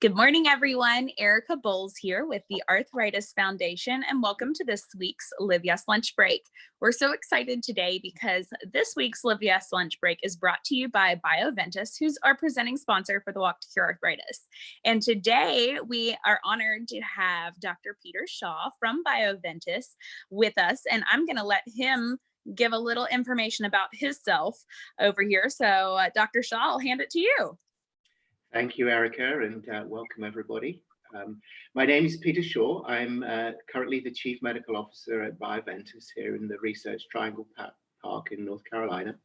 Good morning, everyone. Erica Bowles here with the Arthritis Foundation, and welcome to this week's Live Yes Lunch Break. We're so excited today because this week's Live Yes Lunch Break is brought to you by Bioventus, who's our presenting sponsor for the Walk to Cure Arthritis. And today we are honored to have Dr. Peter Shaw from Bioventus with us, and I'm going to let him give a little information about himself over here. So, Dr. Shaw, I'll hand it to you. Thank you, Erica, and welcome everybody. My name is Peter Shaw. I'm currently the Chief Medical Officer at Bioventus here in the Research Triangle Park in North Carolina.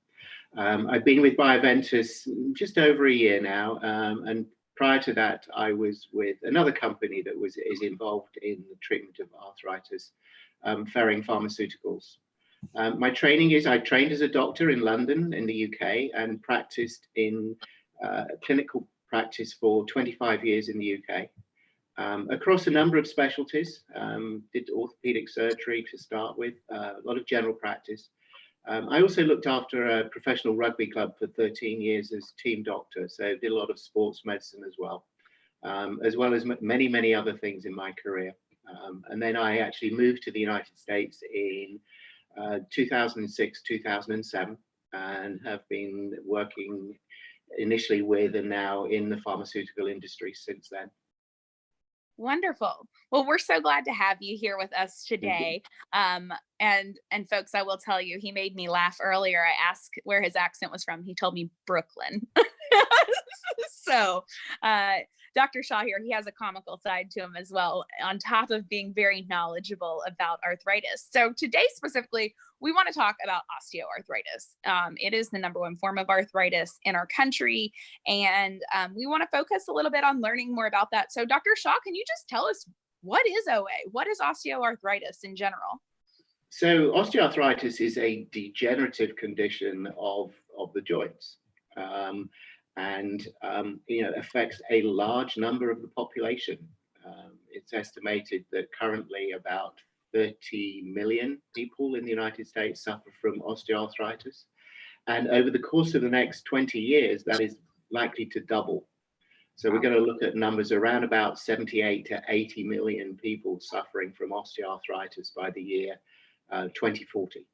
I've been with Bioventus just over a year now, and prior to that, I was with another company that is involved in the treatment of arthritis, Ferring Pharmaceuticals. My training is I trained as a doctor in London in the UK and practiced in clinical practice for 25 years in the UK, across a number of specialties. Did orthopedic surgery to start with, a lot of general practice. I also looked after a professional rugby club for 13 years as team doctor, so did a lot of sports medicine as well as many, many other things in my career. And then I actually moved to the United States in 2006, 2007, and have been working initially with and now in the pharmaceutical industry since then. Wonderful. Well, we're so glad to have you here with us today. And folks, I will tell you, he made me laugh earlier. I asked where his accent was from. He told me Brooklyn. So Dr. Shaw here, he has a comical side to him as well, on top of being very knowledgeable about arthritis. So today specifically, we want to talk about osteoarthritis. It is the #1 form of arthritis in our country, and we want to focus a little bit on learning more about that. So Dr. Shaw, can you just tell us, what is OA? What is osteoarthritis in general? So osteoarthritis is a degenerative condition of the joints. And affects a large number of the population. It's estimated that currently about 30 million people in the United States suffer from osteoarthritis. And over the course of the next 20 years, that is likely to double. So we're going to look at numbers around about 78 to 80 million people suffering from osteoarthritis by the year 2040.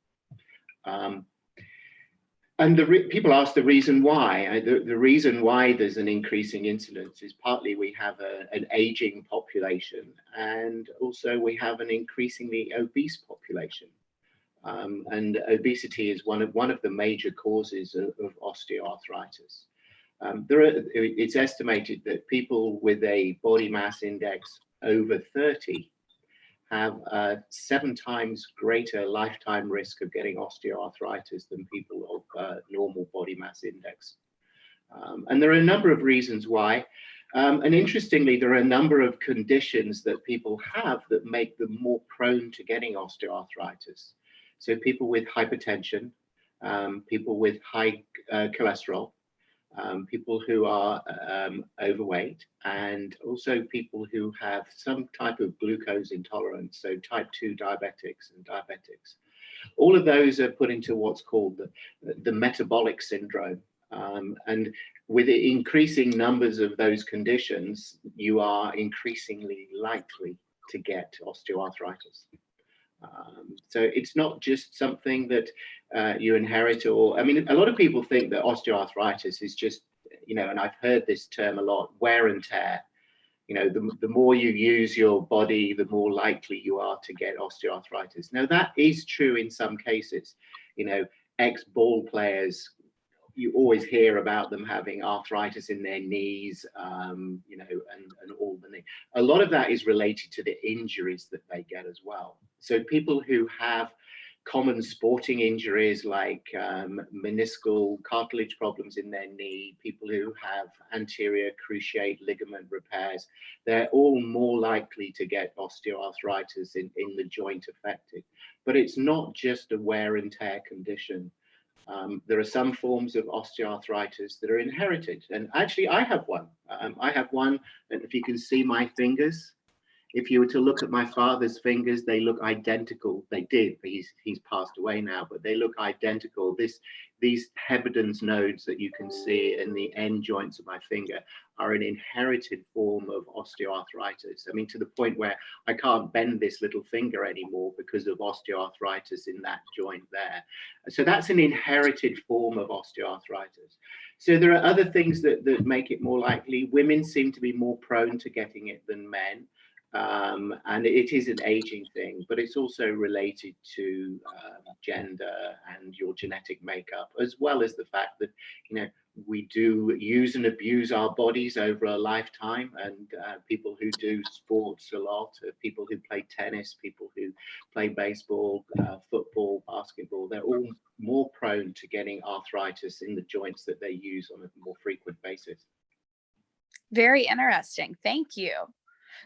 And people ask the reason why. The reason why there's an increasing incidence is partly we have an aging population, and also we have an increasingly obese population. And obesity is one of the major causes of osteoarthritis. It's estimated that people with a body mass index over 30 have 7 times greater lifetime risk of getting osteoarthritis than people of normal body mass index. And there are a number of reasons why. And interestingly, there are a number of conditions that people have that make them more prone to getting osteoarthritis. So people with hypertension, people with high cholesterol, people who are overweight, and also people who have some type of glucose intolerance, so type 2 diabetics and diabetics. All of those are put into what's called the metabolic syndrome. And with the increasing numbers of those conditions, you are increasingly likely to get osteoarthritis. So it's not just something that you inherit, or, I mean, a lot of people think that osteoarthritis is just, and I've heard this term a lot, wear and tear. The more you use your body, the more likely you are to get osteoarthritis. Now, that is true in some cases. Ex-ball players, you always hear about them having arthritis in their knees, and all the knee. A lot of that is related to the injuries that they get as well. So people who have common sporting injuries like meniscal cartilage problems in their knee, people who have anterior cruciate ligament repairs, they're all more likely to get osteoarthritis in the joint affected. But it's not just a wear and tear condition. There are some forms of osteoarthritis that are inherited, and actually I have one. I have one, and if you can see my fingers, if you were to look at my father's fingers, they look identical. They did, but he's passed away now, but they look identical. these Heberdin's nodes that you can see in the end joints of my finger are an inherited form of osteoarthritis. I mean, to the point where I can't bend this little finger anymore because of osteoarthritis in that joint there. So that's an inherited form of osteoarthritis. So there are other things that make it more likely. Women seem to be more prone to getting it than men. And it is an aging thing, but it's also related to gender and your genetic makeup, as well as the fact that, you know, we do use and abuse our bodies over a lifetime. And people who do sports a lot, people who play tennis, people who play baseball, football, basketball, they're all more prone to getting arthritis in the joints that they use on a more frequent basis. Very interesting. Thank you.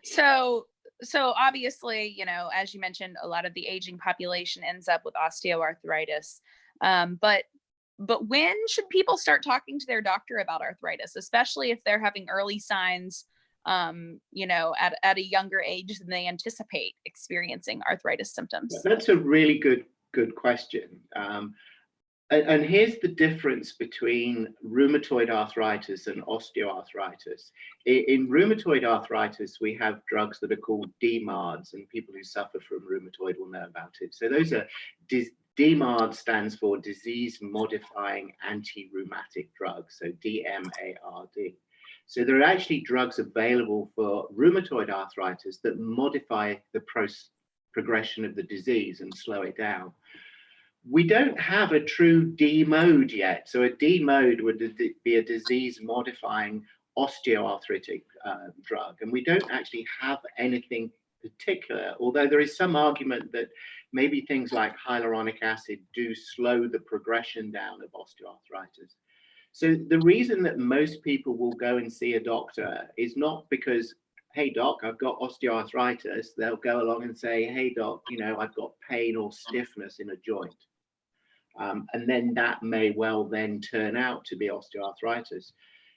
So, so obviously, you know, as you mentioned, a lot of the aging population ends up with osteoarthritis. But when should people start talking to their doctor about arthritis, especially if they're having early signs, you know, at a younger age than they anticipate experiencing arthritis symptoms? That's a really good question. And here's the difference between rheumatoid arthritis and osteoarthritis. In rheumatoid arthritis, we have drugs that are called DMARDs, and people who suffer from rheumatoid will know about it. So those are, DMARD stands for disease-modifying anti-rheumatic drugs, so DMARD. So there are actually drugs available for rheumatoid arthritis that modify the progression of the disease and slow it down. We don't have a true D mode yet. So a D mode would be a disease modifying osteoarthritic drug. And we don't actually have anything particular, although there is some argument that maybe things like hyaluronic acid do slow the progression down of osteoarthritis. So the reason that most people will go and see a doctor is not because, hey doc, I've got osteoarthritis. They'll go along and say, hey doc, you know, I've got pain or stiffness in a joint. And then that may well then turn out to be osteoarthritis.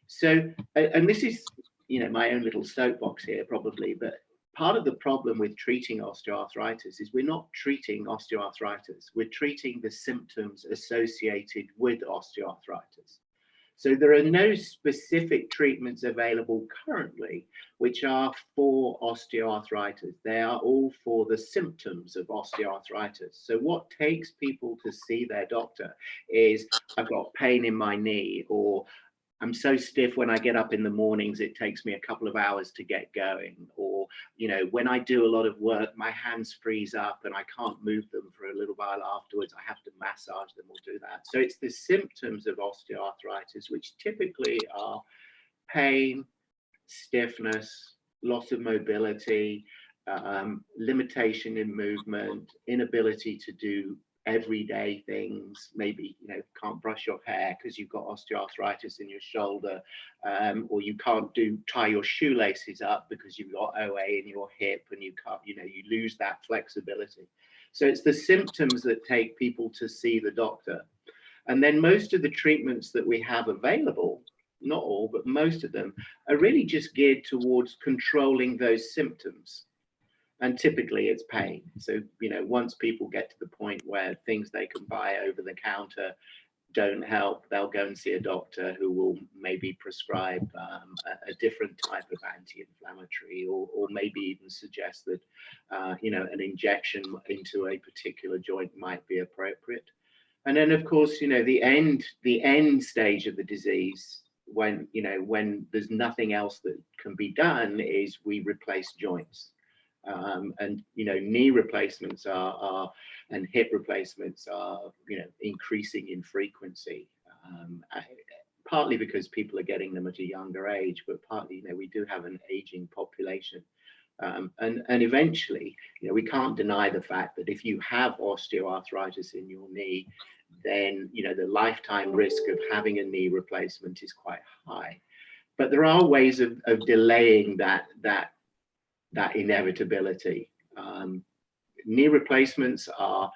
So, and this is, you know, my own little soapbox here probably, but part of the problem with treating osteoarthritis is we're not treating osteoarthritis, we're treating the symptoms associated with osteoarthritis. So there are no specific treatments available currently which are for osteoarthritis. They are all for the symptoms of osteoarthritis. So what takes people to see their doctor is, I've got pain in my knee, or I'm so stiff when I get up in the mornings, it takes me a couple of hours to get going. Or, you know, when I do a lot of work, my hands freeze up and I can't move them for a little while afterwards. I have to massage them or do that. So it's the symptoms of osteoarthritis, which typically are pain, stiffness, loss of mobility, limitation in movement, inability to do everyday things. Maybe, you know, can't brush your hair because you've got osteoarthritis in your shoulder, or you can't tie your shoelaces up because you've got OA in your hip and you can't, you know, you lose that flexibility. So it's the symptoms that take people to see the doctor. And then most of the treatments that we have available, not all, but most of them, are really just geared towards controlling those symptoms. And typically it's pain. So, you know, once people get to the point where things they can buy over the counter don't help, they'll go and see a doctor who will maybe prescribe a different type of anti-inflammatory, or maybe even suggest that, you know, an injection into a particular joint might be appropriate. And then, of course, you know, the end stage of the disease, when, you know, when there's nothing else that can be done, is we replace joints. And, you know, knee replacements and hip replacements are, you know, increasing in frequency, partly because people are getting them at a younger age, but partly, you know, we do have an aging population. And eventually, you know, we can't deny the fact that if you have osteoarthritis in your knee, then, you know, the lifetime risk of having a knee replacement is quite high. But there are ways of delaying that inevitability. Knee replacements are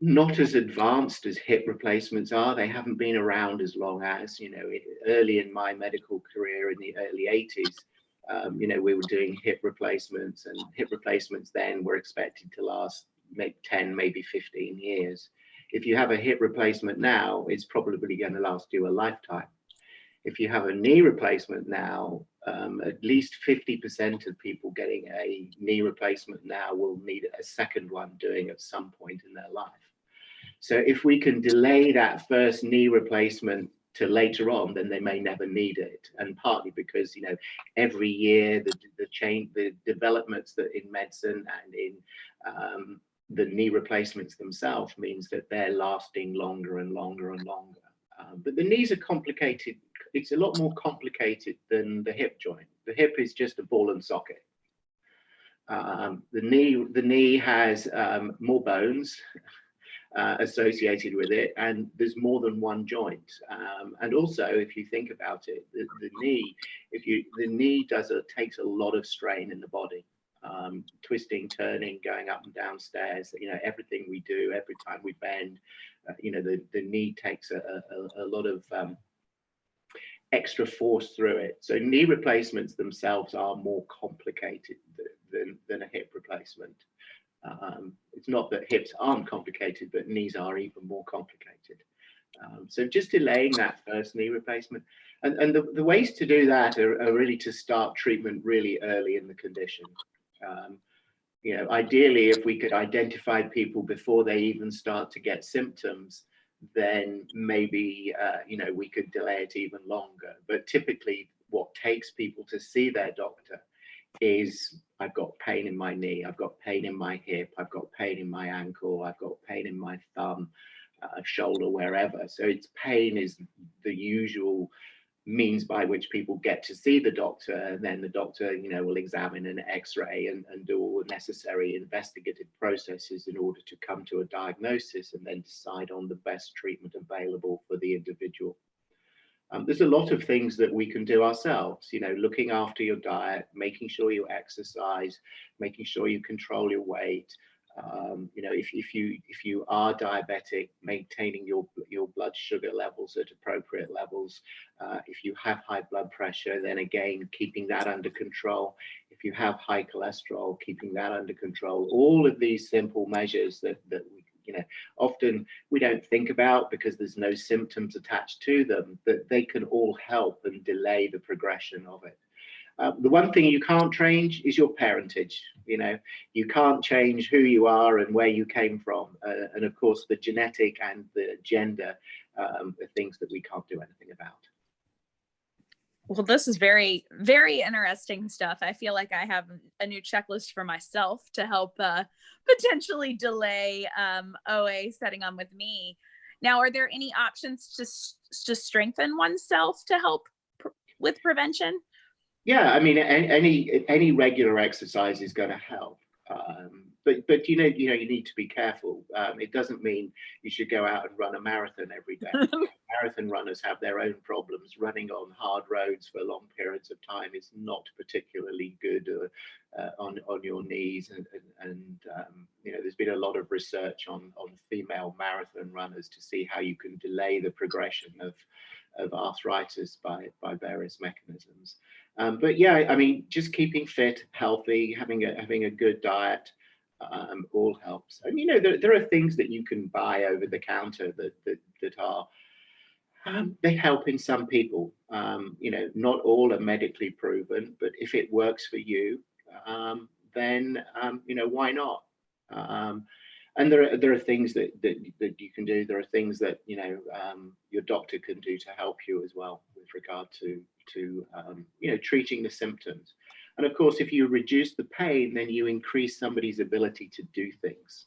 not as advanced as hip replacements are. They haven't been around as long as, you know, early in my medical career in the early 80s, you know, we were doing hip replacements, and hip replacements then were expected to last maybe 10, maybe 15 years. If you have a hip replacement now, it's probably going to last you a lifetime. If you have a knee replacement now, at least 50% of people getting a knee replacement now will need a second one doing at some point in their life. So if we can delay that first knee replacement to later on, then they may never need it. And partly because, you know, every year the developments that in medicine and in the knee replacements themselves means that they're lasting longer and longer and longer. But the knees are complicated. It's a lot more complicated than the hip joint. The hip is just a ball and socket. The knee has more bones associated with it, and there's more than one joint. And also, if you think about it, the knee, the knee takes a lot of strain in the body. Twisting, turning, going up and down stairs, you know, everything we do, every time we bend, you know, the knee takes a lot of extra force through it. So knee replacements themselves are more complicated than a hip replacement. It's not that hips aren't complicated, but knees are even more complicated. So just delaying that first knee replacement. And the ways to do that are really to start treatment really early in the condition. You know, ideally, if we could identify people before they even start to get symptoms, then maybe, you know, we could delay it even longer. But typically what takes people to see their doctor is, I've got pain in my knee, I've got pain in my hip, I've got pain in my ankle, I've got pain in my thumb, shoulder, wherever. So it's pain is the usual means by which people get to see the doctor, and then the doctor, you know, will examine an x-ray and do all the necessary investigative processes in order to come to a diagnosis and then decide on the best treatment available for the individual. There's a lot of things that we can do ourselves, you know, looking after your diet, making sure you exercise, making sure you control your weight. You know, if you are diabetic, maintaining your blood sugar levels at appropriate levels. If you have high blood pressure, then again, keeping that under control. If you have high cholesterol, keeping that under control. All of these simple measures that we, you know, often we don't think about because there's no symptoms attached to them, that they can all help and delay the progression of it. The one thing you can't change is your parentage. You know, you can't change who you are and where you came from. And of course, the genetic and the gender are things that we can't do anything about. Well, this is very, very interesting stuff. I feel like I have a new checklist for myself to help potentially delay OA setting on with me. Now, are there any options to strengthen oneself to help with prevention? Yeah, I mean, any regular exercise is going to help. But you need to be careful. It doesn't mean you should go out and run a marathon every day. Marathon runners have their own problems. Running on hard roads for long periods of time is not particularly good on your knees. And you know, there's been a lot of research on female marathon runners to see how you can delay the progression of arthritis by various mechanisms. But yeah, I mean, just keeping fit, healthy, having a good diet, all helps. And you know, there are things that you can buy over the counter that are they help in some people. You know, not all are medically proven, but if it works for you, then you know, why not? And there are things that you can do. There are things that, you know, your doctor can do to help you as well with regard to you know, treating the symptoms. And of course, if you reduce the pain, then you increase somebody's ability to do things,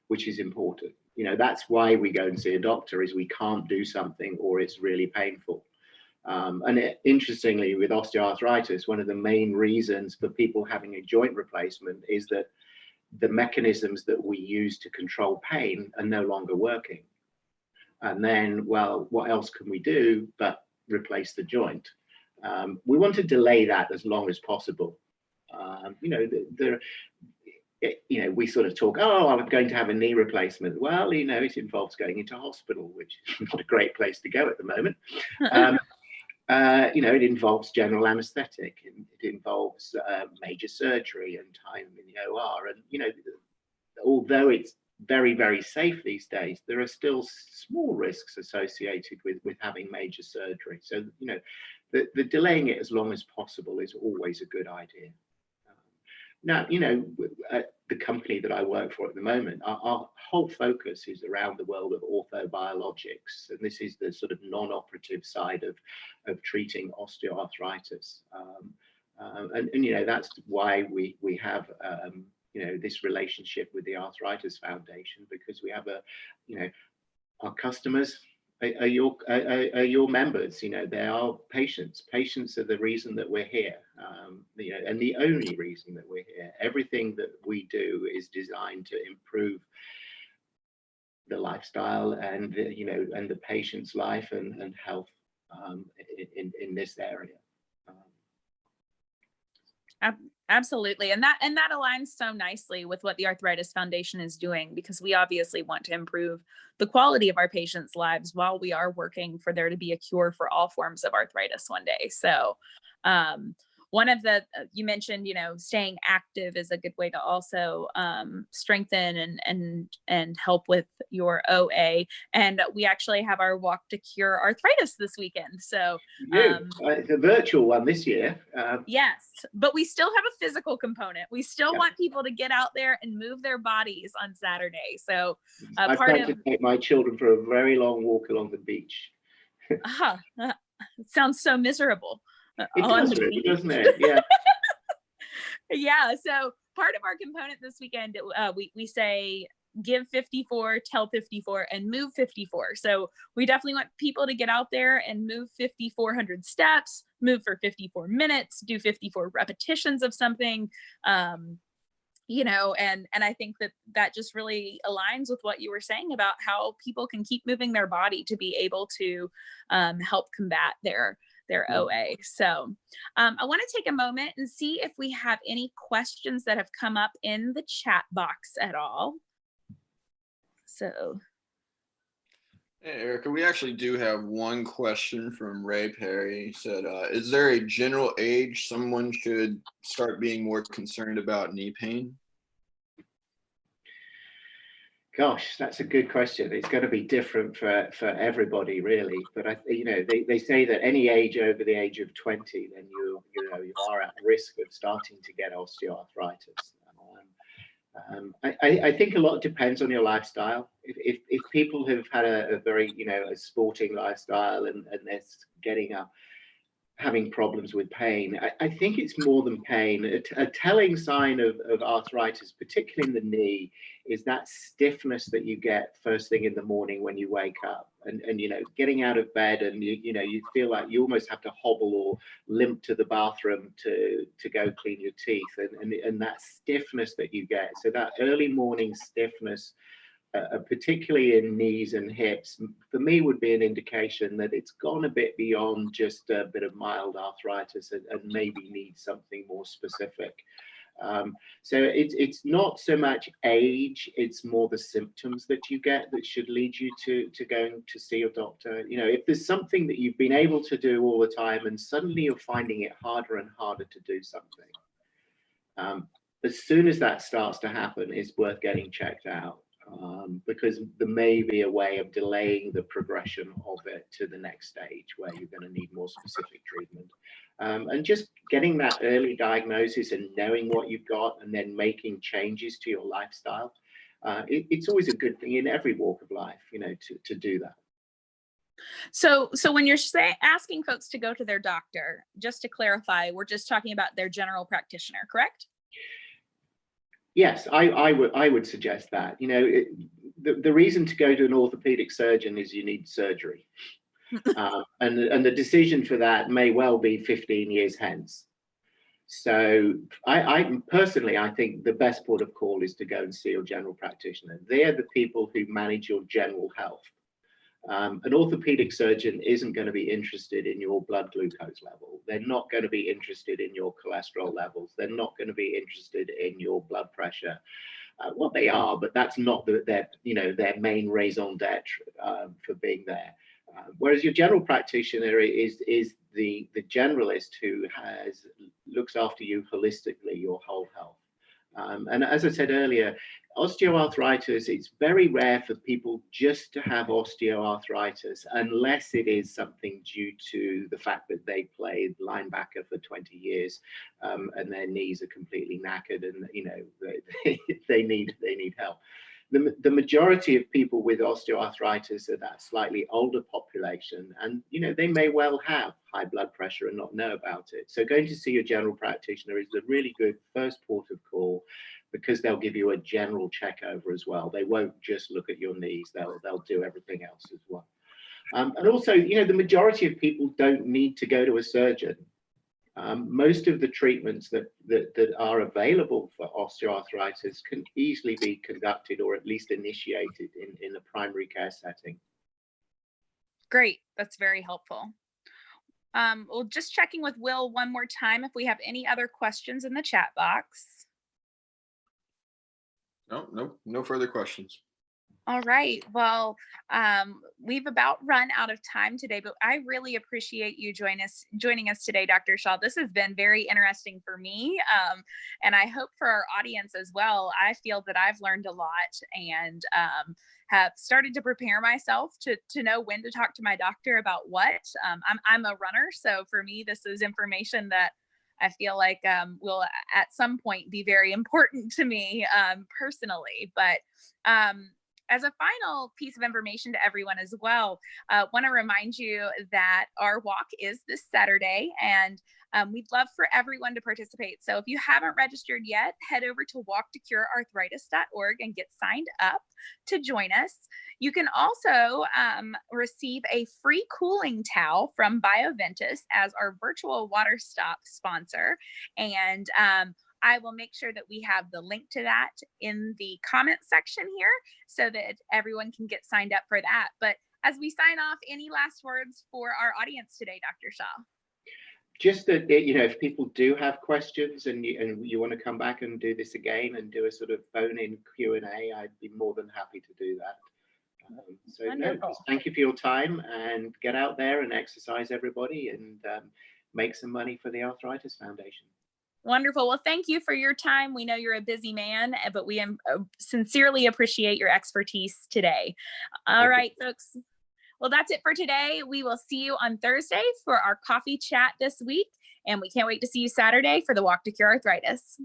which is important. You know, that's why we go and see a doctor, is we can't do something or it's really painful. Interestingly, with osteoarthritis, one of the main reasons for people having a joint replacement is that the mechanisms that we use to control pain are no longer working. And then, well, what else can we do but replace the joint? We want to delay that as long as possible. You know, you know, we sort of talk, oh, I'm going to have a knee replacement. Well, you know, it involves going into hospital, which is not a great place to go at the moment. You know, it involves general anesthetic, and it involves major surgery and time in the OR. And, you know, although it's very, very safe these days, there are still small risks associated with having major surgery. So, the delaying it as long as possible is always a good idea. Now, the company that I work for at the moment, our whole focus is around the world of orthobiologics, and this is the sort of non-operative side of treating osteoarthritis. And that's why we have this relationship with the Arthritis Foundation, because we have our customers are your members. They are patients. Patients are the reason that we're here, and the only reason that we're here. Everything that we do is designed to improve the lifestyle and the patient's life and health in this area. Absolutely. And that aligns so nicely with what the Arthritis Foundation is doing, because we obviously want to improve the quality of our patients' lives while we are working for there to be a cure for all forms of arthritis one day. So one of the, you mentioned, staying active is a good way to also strengthen and help with your OA. And we actually have our Walk to Cure Arthritis this weekend. So it's a virtual one this year. Yes, but we still have a physical component. We still want people to get out there and move their bodies on Saturday. So I plan to take my children for a very long walk along the beach. It sounds so miserable. It does really, doesn't it? Yeah. Yeah. So part of our component this weekend, we say give 54, tell 54, and move 54. So we definitely want people to get out there and move 5,400 steps, move for 54 minutes, do 54 repetitions of something. And I think that just really aligns with what you were saying about how people can keep moving their body to be able to help combat their OA. So I want to take a moment and see if we have any questions that have come up in the chat box at all. So. Hey, Erica, we actually do have one question from Ray Perry. He said, is there a general age someone should start being more concerned about knee pain? Gosh, that's a good question. It's going to be different for everybody, really. But they say that any age over the age of 20, then you are at risk of starting to get osteoarthritis. I think a lot depends on your lifestyle. If people have had a very a sporting lifestyle and they're getting up, having problems with pain, I think it's more than pain. A telling sign of arthritis, particularly in the knee, is that stiffness that you get first thing in the morning when you wake up, and getting out of bed, and you feel like you almost have to hobble or limp to the bathroom to go clean your teeth, and that stiffness that you get. So that early morning stiffness, particularly in knees and hips, for me would be an indication that it's gone a bit beyond just a bit of mild arthritis and maybe needs something more specific. So it's not so much age, it's more the symptoms that you get that should lead you to going to see your doctor. If there's something that you've been able to do all the time and suddenly you're finding it harder and harder to do something, as soon as that starts to happen, it's worth getting checked out. Because there may be a way of delaying the progression of it to the next stage where you're going to need more specific treatment. And just getting that early diagnosis and knowing what you've got and then making changes to your lifestyle, it's always a good thing in every walk of life, to do that. So when you're asking folks to go to their doctor, just to clarify, we're just talking about their general practitioner, correct? Yes, I would suggest that. The reason to go to an orthopedic surgeon is you need surgery, and the decision for that may well be 15 years hence. So I personally, I think the best port of call is to go and see your general practitioner. They're the people who manage your general health. An orthopedic surgeon isn't going to be interested in your blood glucose level. They're not going to be interested in your cholesterol levels. They're not going to be interested in your blood pressure. Well, they are, but that's not their main raison d'etre for being there. Whereas your general practitioner is the generalist who looks after you holistically, your whole health. And as I said earlier, osteoarthritis, it's very rare for people just to have osteoarthritis unless it is something due to the fact that they played linebacker for 20 years and their knees are completely knackered and they need help. The majority of people with osteoarthritis are that slightly older population, and they may well have high blood pressure and not know about it. So going to see your general practitioner is a really good first port of call, because they'll give you a general check over as well. They won't just look at your knees, they'll do everything else as well. And also, the majority of people don't need to go to a surgeon. Most of the treatments that are available for osteoarthritis can easily be conducted or at least initiated in a primary care setting. Great, that's very helpful. Well, just checking with Will one more time if we have any other questions in the chat box. No further questions. All right. Well, we've about run out of time today, but I really appreciate you joining us today, Dr. Shaw. This has been very interesting for me, and I hope for our audience as well. I feel that I've learned a lot and have started to prepare myself to know when to talk to my doctor about what. I'm a runner, so for me, this is information that I feel like will at some point be very important to me personally. But as a final piece of information to everyone as well, want to remind you that our walk is this Saturday, and we'd love for everyone to participate. So if you haven't registered yet, head over to walktocurearthritis.org and get signed up to join us. You can also receive a free cooling towel from Bioventus as our virtual water stop sponsor. And I will make sure that we have the link to that in the comment section here so that everyone can get signed up for that. But as we sign off, any last words for our audience today, Dr. Shaw? Just that, if people do have questions and you want to come back and do this again and do a sort of phone-in Q&A, I'd be more than happy to do that. Just thank you for your time, and get out there and exercise, everybody, and make some money for the Arthritis Foundation. Wonderful. Well, thank you for your time. We know you're a busy man, but we sincerely appreciate your expertise today. All right, folks. Well, that's it for today. We will see you on Thursday for our coffee chat this week, and we can't wait to see you Saturday for the Walk to Cure Arthritis.